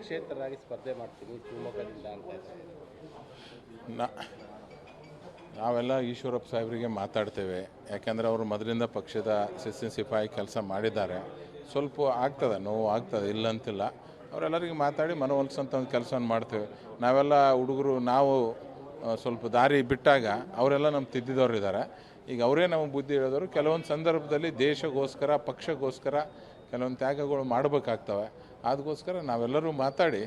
ಪಕ್ಷೇತರರಾಗಿ ಸ್ಪರ್ಧೆ ಮಾಡ್ತೀನಿ ಶಿವಮೊಗ್ಗದಿಂದ ಅಂತ ಇದ್ದಾರೆ. ನಾವೆಲ್ಲ ಈಶ್ವರಪ್ಪ ಸಾಹೇಬರಿಗೆ ಮಾತಾಡ್ತೇವೆ. ಯಾಕೆಂದರೆ ಅವರು ಮೊದಲಿಂದ ಪಕ್ಷದ ಸಿಪಾಯಿ ಕೆಲಸ ಮಾಡಿದ್ದಾರೆ. ಸ್ವಲ್ಪ ಆಗ್ತದೆ, ನೋವು ಆಗ್ತದೆ, ಇಲ್ಲ ಅಂತಿಲ್ಲ. ಅವರೆಲ್ಲರಿಗೆ ಮಾತಾಡಿ ಮನವೊಲಿಸೋಂಥ ಒಂದು ಕೆಲಸವನ್ನು ಮಾಡ್ತೇವೆ. ನಾವೆಲ್ಲ ಹುಡುಗರು ನಾವು ಸ್ವಲ್ಪ ದಾರಿ ಬಿಟ್ಟಾಗ ಅವರೆಲ್ಲ ನಮ್ಮ ತಿದ್ದಿದವರು ಇದ್ದಾರೆ. ಈಗ ಅವರೇ ನಮಗೆ ಬುದ್ಧಿ ಹೇಳಿದವರು. ಕೆಲವೊಂದು ಸಂದರ್ಭದಲ್ಲಿ ದೇಶಗೋಸ್ಕರ ಪಕ್ಷಗೋಸ್ಕರ ಕೆಲವೊಂದು ತ್ಯಾಗಗಳು ಮಾಡಬೇಕಾಗ್ತವೆ. ಅದಕ್ಕೋಸ್ಕರ ನಾವೆಲ್ಲರೂ ಮಾತಾಡಿ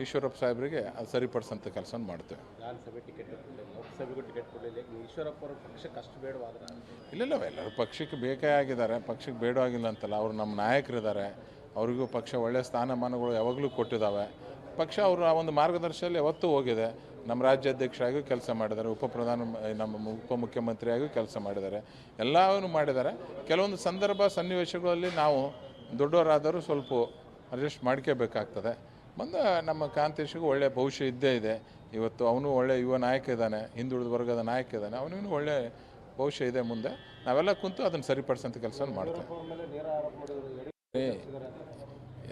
ಈಶ್ವರಪ್ಪ ಸಾಹೇಬರಿಗೆ ಅದು ಸರಿಪಡಿಸೋಂಥ ಕೆಲಸ ಮಾಡ್ತೇವೆ. ವಿಧಾನಸಭೆ ಟಿಕೆಟ್ ಲೋಕಸಭೆಗೂ ಟಿಕೆಟ್ ಕೊಡಲಿಲ್ಲ. ಈಶ್ವರಪ್ಪ ಅವರ ಪಕ್ಷಕ್ಕೆ ಅಷ್ಟು ಬೇಡವಾದ್ರೆ ಇಲ್ಲ, ಎಲ್ಲರೂ ಪಕ್ಷಕ್ಕೆ ಬೇಕೇ ಆಗಿದ್ದಾರೆ. ಪಕ್ಷಕ್ಕೆ ಬೇಡವಾಗಿಲ್ಲ ಅಂತಲ್ಲ, ಅವರು ನಮ್ಮ ನಾಯಕರಿದ್ದಾರೆ. ಅವರಿಗೂ ಪಕ್ಷ ಒಳ್ಳೆಯ ಸ್ಥಾನಮಾನಗಳು ಯಾವಾಗಲೂ ಕೊಟ್ಟಿದ್ದಾವೆ. ಪಕ್ಷ ಅವರ ಒಂದು ಮಾರ್ಗದರ್ಶನದಲ್ಲಿ ಯಾವತ್ತೂ ಹೋಗಿದೆ. ನಮ್ಮ ರಾಜ್ಯಾಧ್ಯಕ್ಷರಾಗೂ ಕೆಲಸ ಮಾಡಿದ್ದಾರೆ, ನಮ್ಮ ಉಪಮುಖ್ಯಮಂತ್ರಿಯಾಗೂ ಕೆಲಸ ಮಾಡಿದ್ದಾರೆ, ಎಲ್ಲವನ್ನೂ ಮಾಡಿದ್ದಾರೆ. ಕೆಲವೊಂದು ಸಂದರ್ಭ ಸನ್ನಿವೇಶಗಳಲ್ಲಿ ನಾವು ದೊಡ್ಡವರಾದರೂ ಸ್ವಲ್ಪ ಅಡ್ಜಸ್ಟ್ ಮಾಡ್ಕೋಬೇಕಾಗ್ತದೆ. ಮುಂದೆ ನಮ್ಮ ಕಾಂತೇಶಿಗೂ ಒಳ್ಳೆಯ ಭವಿಷ್ಯ ಇದ್ದೇ ಇದೆ. ಇವತ್ತು ಅವನು ಒಳ್ಳೆಯ ಯುವ ನಾಯಕ ಇದ್ದಾನೆ, ಹಿಂದುಳಿದ ವರ್ಗದ ನಾಯಕ ಇದ್ದಾನೆ. ಅವನಿಗೂ ಒಳ್ಳೆಯ ಭವಿಷ್ಯ ಇದೆ. ಮುಂದೆ ನಾವೆಲ್ಲ ಕುಂತು ಅದನ್ನು ಸರಿಪಡಿಸೋಂಥ ಕೆಲಸ ಮಾಡ್ತೇವೆ.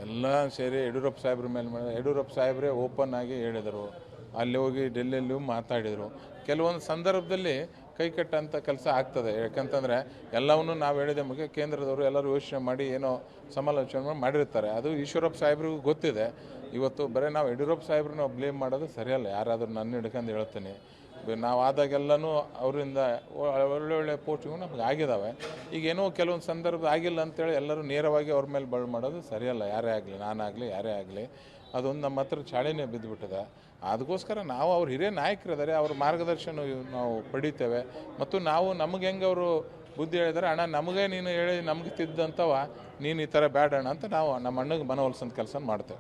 ಎಲ್ಲ ಸೇರಿ ಯಡಿಯೂರಪ್ಪ ಸಾಹೇಬ್ರ ಮೇಲೆ ಯಡಿಯೂರಪ್ಪ ಸಾಹೇಬ್ರೇ ಓಪನ್ ಆಗಿ ಹೇಳಿದರು. ಅಲ್ಲಿ ಹೋಗಿ ಡೆಲ್ಲಿಯಲ್ಲೂ ಮಾತಾಡಿದರು. ಕೆಲವೊಂದು ಸಂದರ್ಭದಲ್ಲಿ ಕೈ ಕಟ್ಟೋಂಥ ಕೆಲಸ ಆಗ್ತದೆ. ಯಾಕಂತಂದರೆ ಎಲ್ಲವನ್ನೂ ನಾವು ಹೇಳಿದೆ ಮುಖ್ಯ ಕೇಂದ್ರದವರು ಎಲ್ಲರೂ ಯೋಚನೆ ಮಾಡಿ ಏನೋ ಸಮಾಲೋಚನೆ ಮಾಡಿರ್ತಾರೆ. ಅದು ಈಶ್ವರಪ್ಪ ಸಾಹೇಬ್ರಿಗೂ ಗೊತ್ತಿದೆ. ಇವತ್ತು ಬರೀ ನಾವು ಯಡಿಯೂರಪ್ಪ ಸಾಹೇಬ್ರನ್ನ ಬ್ಲೇಮ್ ಮಾಡೋದು ಸರಿಯಲ್ಲ. ಯಾರಾದರೂ ನನ್ನ ಹಿಡ್ಕೊಂಡು ಹೇಳ್ತೀನಿ. ನಾವು ಆದಾಗೆಲ್ಲನೂ ಅವರಿಂದ ಒಳ್ಳೊಳ್ಳೆ ಪೋಸ್ಟ್ಗಳು ನಮ್ಗೆ ಆಗಿದ್ದಾವೆ. ಈಗೇನೋ ಕೆಲವೊಂದು ಸಂದರ್ಭ ಆಗಿಲ್ಲ ಅಂತೇಳಿ ಎಲ್ಲರೂ ನೇರವಾಗಿ ಅವ್ರ ಮೇಲೆ ಬಳ್ಳು ಮಾಡೋದು ಸರಿಯಲ್ಲ. ಯಾರೇ ಆಗಲಿ, ನಾನಾಗಲಿ, ಯಾರೇ ಆಗಲಿ, ಅದೊಂದು ನಮ್ಮ ಹತ್ರ ಚಾಳಿನೇ ಬಿದ್ದುಬಿಟ್ಟಿದೆ. ಅದಕ್ಕೋಸ್ಕರ ನಾವು ಅವ್ರು ಹಿರಿಯ ನಾಯಕರಿದ್ದಾರೆ, ಅವ್ರ ಮಾರ್ಗದರ್ಶನ ನಾವು ಪಡಿತೇವೆ. ಮತ್ತು ನಾವು ನಮಗೆ ಹೆಂಗೆ ಅವರು ಬುದ್ಧಿ ಹೇಳಿದ್ದಾರೆ, ಅಣ್ಣ ನಮಗೆ ನೀನು ಹೇಳಿ ನಮಗೆ ತಿದ್ದಂಥವ ನೀನು ಈ ಥರ ಬೇಡ ಅಣ್ಣ ಅಂತ ನಾವು ನಮ್ಮ ಅಣ್ಣಗೆ ಮನವೊಲಿಸೋಂಥ ಕೆಲಸ ಮಾಡ್ತೇವೆ.